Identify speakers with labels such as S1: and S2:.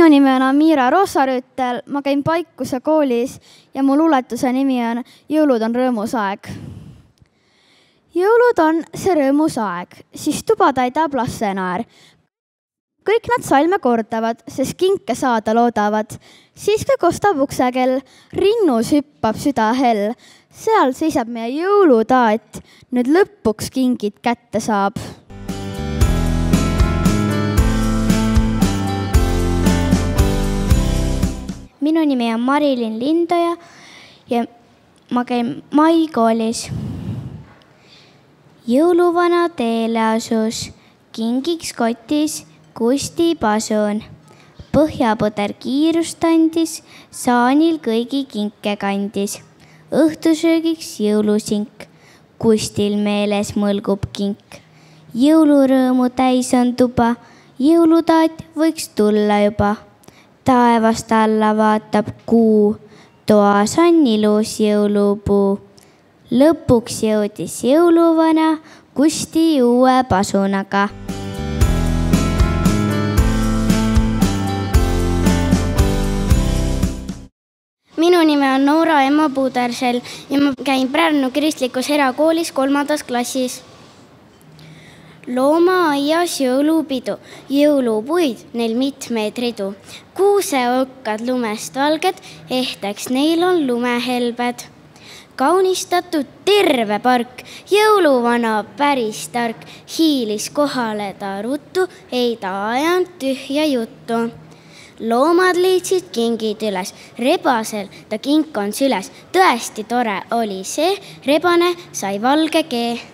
S1: Minu nimi on Amira Roosarüütel, ma käin Paikuse koolis ja mu luuletuse nimi on Jõulud on rõõmus aeg. Jõulud on see rõõmus aeg, siis tuba täidab lastenaer. Kõik nad salme kordavad, sest kinke saada loodavad. Siis kui kostab uksekell, rinnus hüppab süda hell. Seal seisab meie jõulutaat, nüüd lõpuks kingid kätte saab.
S2: Minu nimi on Marilyn Lindoja ja ma käin Mai koolis. Jõuluvana teele asus, kingiks kotis Kusti pasun. Põhjapõder kiirust andis, saanil kõigi kinke kandis. Õhtusöögiks jõulusink, Kustil meeles mõlgub kink. Jõulurõõmu täis on tuba, jõulutaat võiks tulla juba. Taevast alla vaatab kuu, toas on ilus jõulupuu. Lõpuks jõudis jõuluvana Kusti uue pasunaga.
S3: Minu nimi on Noora Emma Puudersel ja ma käin Pärnu kristlikus erakoolis 3. klassis. Loomaaias jõulupidu, jõulupuid neil mitmeid ridu. Kuuseokkad lumest valged, ehteks neil on lumehelbed. Kaunistatud terve park, jõuluvana päris tark, hiilis kohale ta ruttu, ei ta ajanud tühja juttu. Loomad liitsid kingid üles, rebasel ta kink on süles. Tõesti tore oli see, rebane sai valge kee.